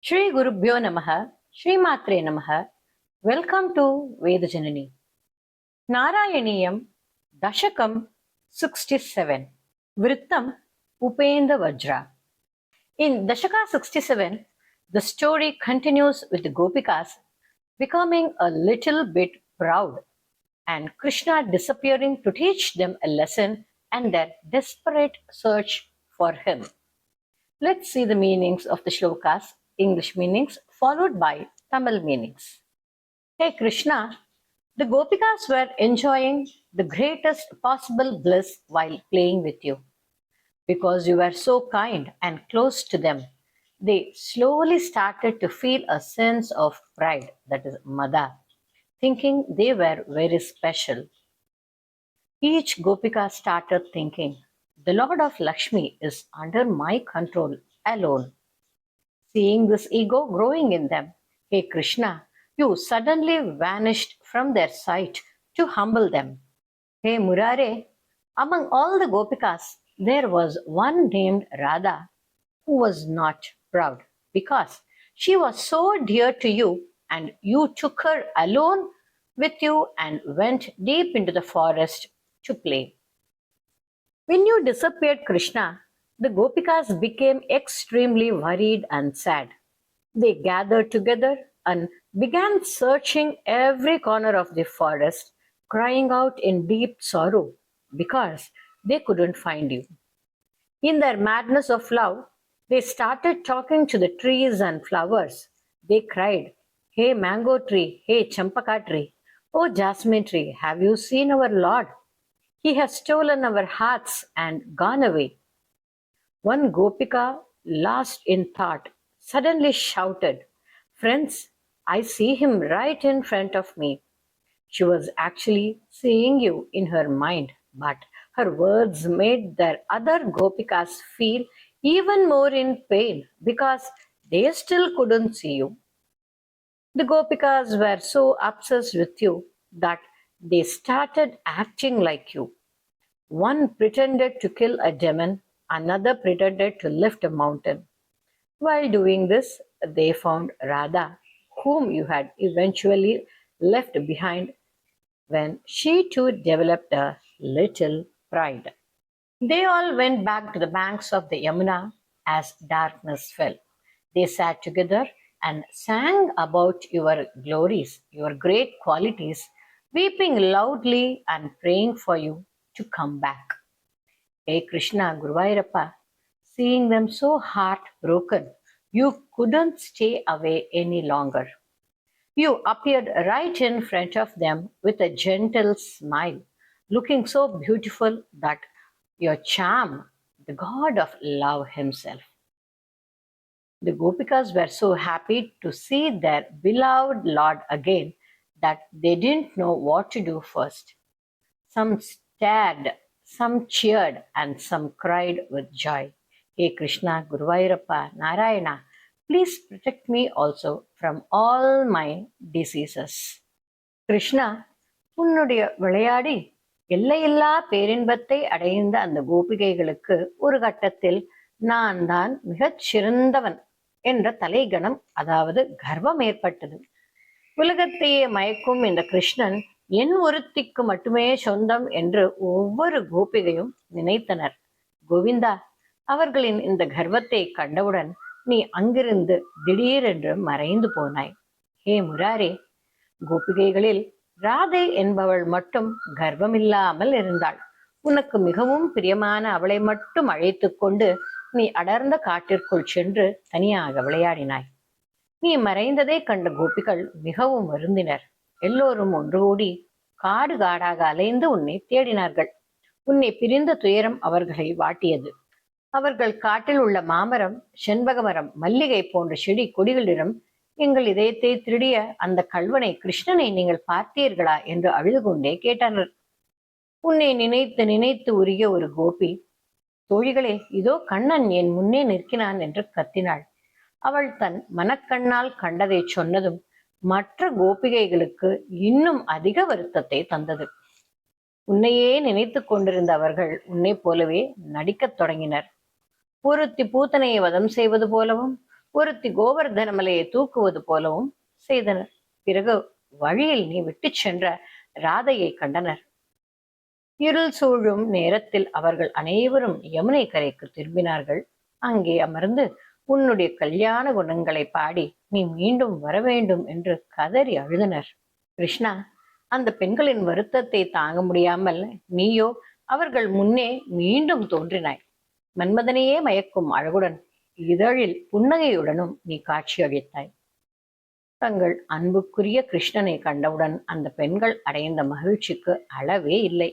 Shri Gurubhyo Namaha, Shri Matre Namaha. Welcome to Vedajanani. Narayaniyam, Dashakam 67. Vrittam Upendra Vajra. In Dashaka 67, the story continues with the Gopikas becoming a little bit proud and Krishna disappearing to teach them a lesson and their desperate search for him. Let's see the meanings of the shlokas, English meanings, followed by Tamil meanings. Hey Krishna, the Gopikas were enjoying the greatest possible bliss while playing with you. Because you were so kind and close to them, they slowly started to feel a sense of pride, that is, Mada, thinking they were very special. Each Gopika started thinking, the Lord of Lakshmi is under my control alone. Seeing this ego growing in them, hey Krishna, you suddenly vanished from their sight to humble them. Hey Murare, among all the Gopikas, there was one named Radha who was not proud because she was so dear to you and you took her alone with you and went deep into the forest to play. When you disappeared, Krishna, the Gopikas became extremely worried and sad. They gathered together and began searching every corner of the forest, crying out in deep sorrow because they couldn't find you. In their madness of love, they started talking to the trees and flowers. They cried, hey mango tree, hey champaka tree, oh jasmine tree, have you seen our Lord? He has stolen our hearts and gone away. One Gopika, lost in thought, suddenly shouted, friends, I see him right in front of me. She was actually seeing you in her mind, but her words made their other Gopikas feel even more in pain because they still couldn't see you. The Gopikas were so obsessed with you that they started acting like you. One pretended to kill a demon, another pretended to lift a mountain. While doing this, they found Radha, whom you had eventually left behind when she too developed a little pride. They all went back to the banks of the Yamuna as darkness fell. They sat together and sang about your glories, your great qualities, weeping loudly and praying for you to come back. Hey Krishna, Gurvairappa, seeing them so heartbroken, you couldn't stay away any longer. You appeared right in front of them with a gentle smile, looking so beautiful that your charm, the god of love himself. The Gopikas were so happy to see their beloved Lord again that they didn't know what to do first. Some stared, some cheered, and some cried with joy. Hey Krishna, Guruvairappa, Narayana, please protect me also from all my diseases. Krishna, உன்னுடைய விளையாடி எல்லையில்லா பேரின்பத்தை அடைந்த அந்த கோபிகைகளுக்கு ஒரு கட்டத்தில் நான் தான் மிகச் சிறந்தவன் என்ற தலைகணம், அதாவது கர்வம் ஏற்பட்டது. உலகத்தையே மயக்கும் இந்த கிருஷ்ணன் என் ஒருத்திக்கு மட்டுமே சொந்தம் என்று ஒவ்வொரு கோபிகையும் நினைத்தனர். கோவிந்தா, அவர்களின் இந்த கர்வத்தை கண்டவுடன் நீ அங்கிருந்து திடீரென்று மறைந்து போனாய். ஹே முராரே, கோபிகைகளில் ராதை என்பவள் மட்டும் கர்வமில்லாமல் இருந்தாள். உனக்கு மிகவும் பிரியமான அவளை மட்டும் அழைத்து கொண்டு நீ அடர்ந்த காட்டிற்குள் சென்று தனியாக விளையாடினாய். நீ மறைந்ததை கண்ட கோபிகள் மிகவும் வருந்தினர். எல்லோரும் ஒன்று கூடி காடு காடாக அலைந்து உன்னை தேடினார்கள். உன்னை பிரிந்த துயரம் அவர்களை வாட்டியது. அவர்கள் காட்டில் உள்ள மாமரம், செண்பக மரம், மல்லிகை போன்ற செடி கொடிகளிடம் எங்கள் இதயத்தை திருடிய அந்த கல்வனை கிருஷ்ணனை நீங்கள் பார்த்தீர்களா என்று அழுது கொண்டே கேட்டனர். உன்னை நினைத்து நினைத்து உருகிய ஒரு கோபி, தோழிகளே, இதோ கண்ணன் என் முன்னே நிற்கிறான் என்று கத்தினாள். அவள் தன் மனக்கண்ணால் கண்டதை சொன்னதும் மற்ற கோபிகைகளுக்கு இன்னும் அதிக வருத்தத்தை தந்தது. உன்னையே நினைத்து கொண்டிருந்த அவர்கள் உன்னை போலவே நடிக்கத் தொடங்கினர். ஒருத்தி பூத்தனையை வதம் செய்வது போலவும், ஒருத்தி கோவர்தன மலையை தூக்குவது போலவும் செய்தனர். பிறகு வழியில் நீ விட்டு சென்ற ராதையை கண்டனர். இருள் சூழும் நேரத்தில் அவர்கள் அனைவரும் யமுனை கரைக்கு திரும்பினார்கள். அங்கே அமர்ந்து உன்னுடைய கல்யாண குணங்களை பாடி நீ மீண்டும் வர வேண்டும் என்று கதறி அழுதனர். கிருஷ்ணா, அந்த பெண்களின் வருத்தத்தை தாங்க முடியாமல் நீயோ அவர்கள் முன்னே மீண்டும் தோன்றினாய். மன்மதனையே மயக்கும் அழகுடன் இதழில் புன்னகையுடனும் நீ காட்சி அளித்தாய். தங்கள் அன்புக்குரிய கிருஷ்ணனை கண்டவுடன் அந்த பெண்கள் அடைந்த மகிழ்ச்சிக்கு அளவே இல்லை.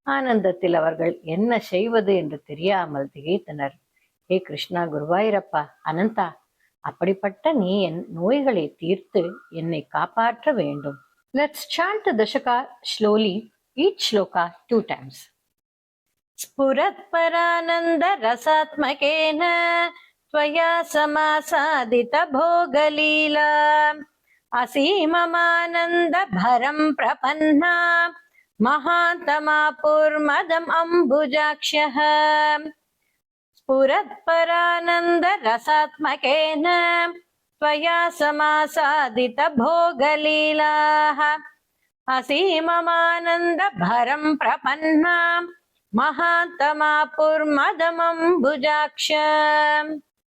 ஆனந்தத்தில் அவர்கள் என்ன செய்வது என்று தெரியாமல் திகைத்தனர். ஹே கிருஷ்ணா, குருவாயிரப்பா, அனந்தா, அப்படிப்பட்ட நீ என் நோய்களை தீர்த்து என்னை காப்பாற்ற வேண்டும். Let's chant the Dashaka slowly, each shloka 2 times. स्फुरत्परानन्द रसात्मकेन त्वया समासादित भोगलीला असीममानन्द भरं प्रपन्ना महान्तमापुर्मदम् अम्बुजाक्षः स्फुरत्परानन्द रसात्मकेन त्वया समासादित भोगलीलाः असीममानन्द भरं प्रपन्ना महान्तमापुर्मदमम्बुजाक्ष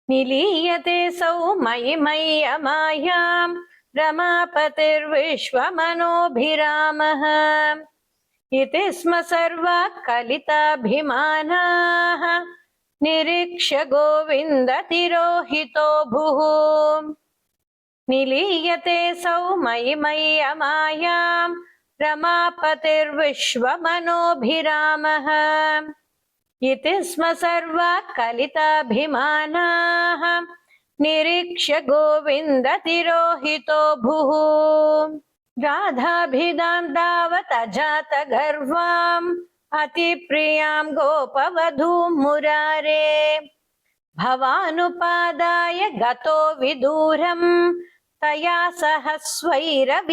निलीयते सौ मयि मय्यमायां रमापतिर्विश्वमनोभिरामः इति स्म सर्वा कलिताभिमानाः निरीक्ष्य गोविन्द तिरोहितो भुः निलीयते सौ मयि मय्यमायां रमापतिर्विश्वमनोभिरामः इति स्म सर्वा कलिताभिमानाः निरीक्ष्य गोविन्द तिरोहितो भुः राधाभिधां तावत् अजात गर्वाम् अतिप्रियां गोपवधूं मुरारे भवानुपादाय गतो विदूरम् तया सह स्वैरविहारकारीं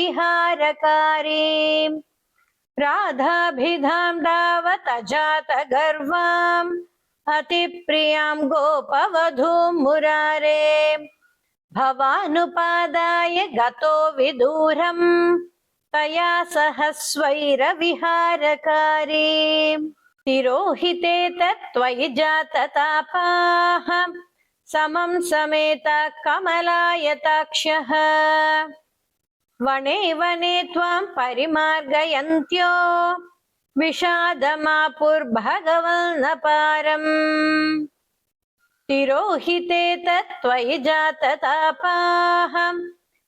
राधाभिधां तावत् अजात गर्वाम् अतिप्रियां गोपवधूं मुरारे भवानुपादाय गतो विदूरम् तया सह स्वैरविहारकारीं तिरोहिते तत्त्वयि जाततापाः समं समेत कमलायताक्षः वने वने त्वां परिमार्गयन्त्यो विषादमापुर्भगवन्नपारम् तिरोहिते तत्त्वयि जाततापाः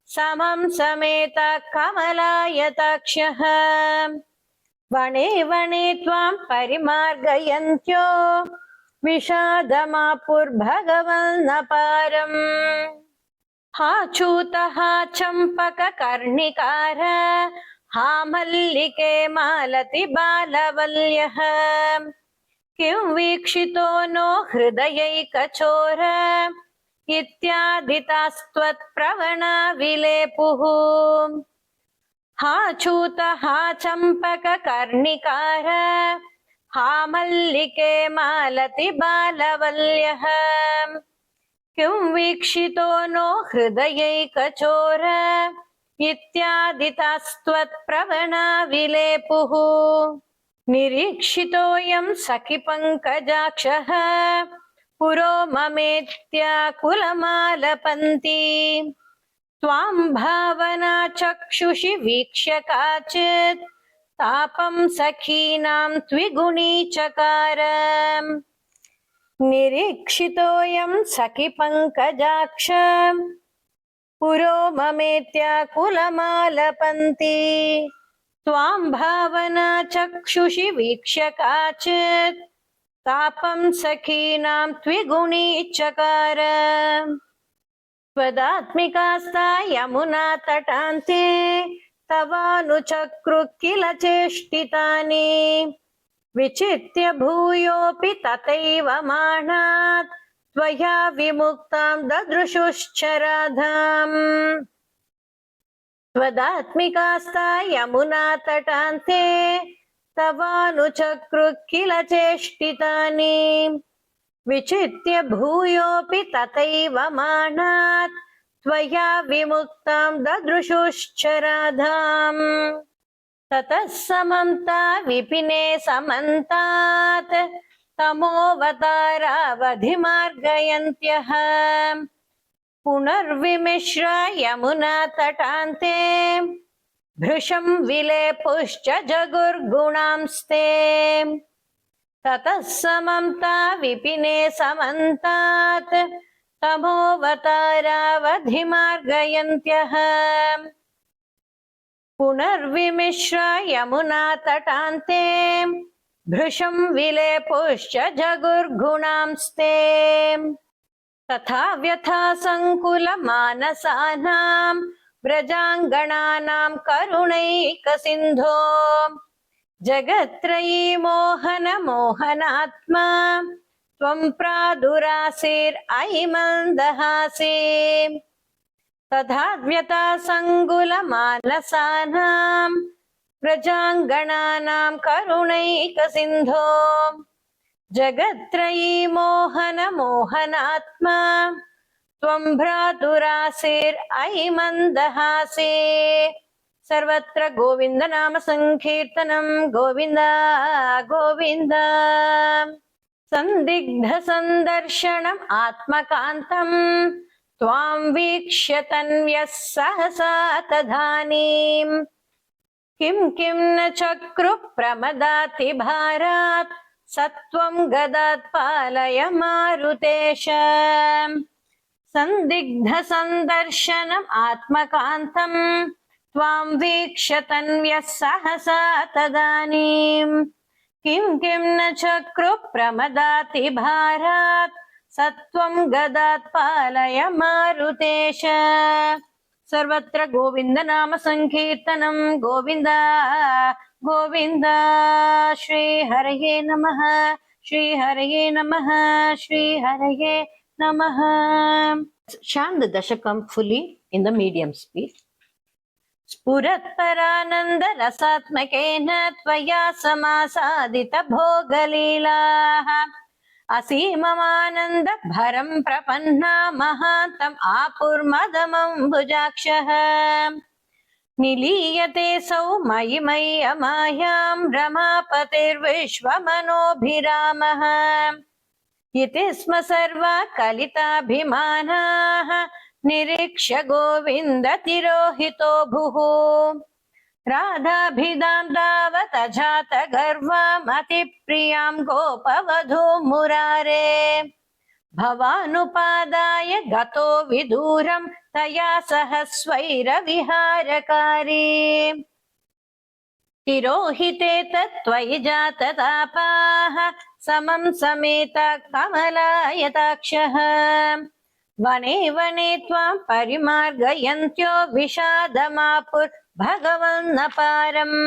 समं समेत कमलायताक्षः वने वने त्वां परिमार्गयन्त्यो विषादमापुर्भगवन्नपारम् हा चूत हा चम्पक कर्णिकार हा मल्लिके मालति बालवल्यः किं वीक्षितो नो हृदयैकचोर इत्यादितास्त्वत्प्रवणा विलेपुः हा चूत हा चम्पक कर्णिकार हा मल्लिके मालति बालवल्यः किं वीक्षितो नो हृदयैकचोर इत्यादितास्त्वत्प्रवणा विलेपुः निरीक्षितोऽयं सखि पङ्कजाक्षः पुरो ममेत्याकुलमालपन्ति त्वां भावना चक्षुषि वीक्ष्य काचित् तापं सखीनां त्विगुणीचकार निरीक्षितोऽयं सखि पङ्कजाक्ष पुरो ममेत्याकुलमालपन्ति त्वां भावना चक्षुषि वीक्ष्य काचित् तापं सखीनां त्विगुणीचकार त्वदात्मिकास्ता यमुना तटान्ते तवानुचक्रु किल चेष्टितानि विचित्य भूयोऽपि तथैव मानात् त्वया विमुक्तां ददृशुश्च राधाम् त्वदात्मिकास्ता यमुना तटान्ते तवानुचक्रु किल चेष्टितानि विचित्य भूयोऽपि तथैव मानात् त्वया विमुक्तां ददृशुश्चराधाम् ततः समन्ता विपिने समन्तात् तमोऽवतारावधिमार्गयन्त्यः पुनर्विमिश्र यमुना तटान्ते भृशं विलेपुश्च जगुर्गुणांस्ते ततः समन्ता विपिने समन्तात् तमोऽवतारावधिमार्गयन्त्यः पुनर्विमिश्र यमुना तटान्ते भृशं विलेपुश्च जगुर्गुणांस्ते तथा व्यथा सङ्कुलमानसानां व्रजाङ्गणानां करुणैकसिन्धो जगत्त्रयी मोहनात्मा त्वं प्रादुरासीर्अयि मन्दहासी तथा व्यथा सङ्कुलमानसानां व्रजाङ्गणानां करुणैकसिन्धो जगत्त्रयी मोहनात्मा त्वं भ्रातुरासीर्अयि मन्दहासी सर्वत्र गोविन्द नाम संकीर्तनं गोविन्द गोविन्द संदिग्ध संदर्शनम् आत्मकान्तं त्वां वीक्ष्य तन्व्यः सहसा तदानीं किं न चक्रु प्रमदाति भारात् सत्वं गदात् पालय मारुतेश संदिग्ध संदर्शनम् आत्मकान्तं त्वां वीक्ष्य तन्व्यः सहसा तदानीं किं न चक्रु प्रमदाति भारात् सत्वं गदात् पालय मारुतेश सर्वत्र गोविन्द नाम संकीर्तनं गोविन्द गोविन्द श्रीहरये नमः श्रीहरये नमः श्रीहरये नमः chant the dashakam fully in the medium speed. स्फुरत्परानन्द रसात्मकेन त्वया समासादित भोगलीलाः असीममानन्द भरं प्रपन्ना महान्तम् आपुर्मदमम्बुजाक्षः निलीयते सौ मयि मय्यमायां रमापतिर्विश्वमनोभिरामः इति स्म सर्वा कलिताभिमानाः निरीक्ष्य गोविन्द तिरोहितो भुः राधाभिधां तावत् अजात गर्वामतिप्रियां गोपवधू मुरारे भवानुपादाय गतो विदूरं तया सह स्वैरविहारकारी तिरोहिते तत्त्वयि जाततापाः समं समेत कमलायताक्षः वने वने त्वां परिमार्गयन्त्यो विषादमापुर्भगवन्नपारम्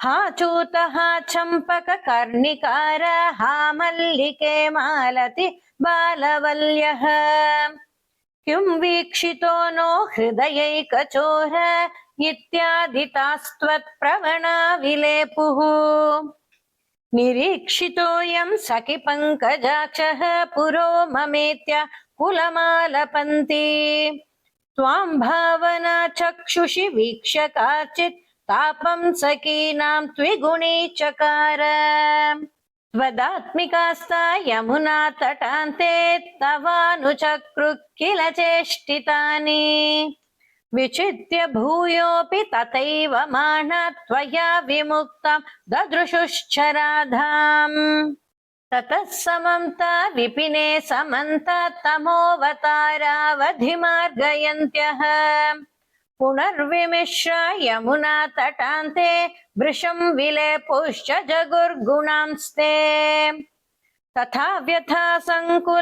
हा चूत हा चम्पक कर्णिकार हा मल्लिके मालति बालवल्यः किं वीक्षितो नो हृदयैकचोर इत्यादितास्त्वत्प्रवणा विलेपुः निरीक्षितोऽयं सखि पङ्कजाक्षः पुरो ममेत्य कुलमालपन्ति त्वां भावना चक्षुषि वीक्ष्य काचित् तापं सखीनां त्रिगुणी चकार त्वदात्मिकास्ता यमुना तटान्ते तवानुचक्रु किल चेष्टितानि विचित्य भूयोऽपि तथैव माना त्वया विमुक्तां ददृशुश्चराधाम् ततः समन्ता विपिने समन्तात् तमोऽवतारावधिमार्गयन्त्यः पुनर्विमिश्र यमुना तटान्ते वृषं विलेपुश्च जगुर्गुणांस्ते तथा व्यथा सङ्कुलमानसानां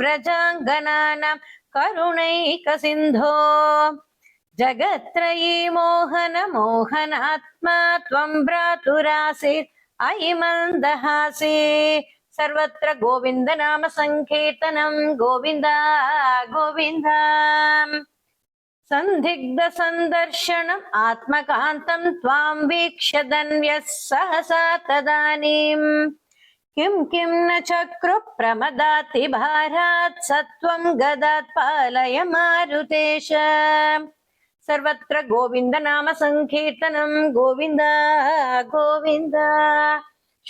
व्रजाङ्गनानां करुणैकसिन्धो जगत्त्रयी मोहनात्मा त्वं भ्रातुरासीर्अयि मन्दहासी सर्वत्र गोविन्द नाम संकीर्तनं गोविन्द गोविन्द संदिग्ध संदर्शनम् आत्मकान्तं त्वां वीक्ष्य धन्यः सहसा तदानीं किं किं न चक्रु प्रमदाति भारात् सत्वं गदात् पालय मारुतेश सर्वत्र गोविन्द नाम संकीर्तनं गोविन्द गोविन्द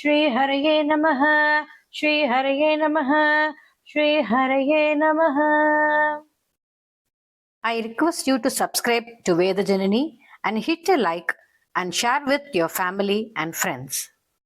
श्रीहरये नमः श्रीहरये नमः श्रीहरये नमः. I request you to subscribe to Veda Janani and hit a like and share with your family and friends.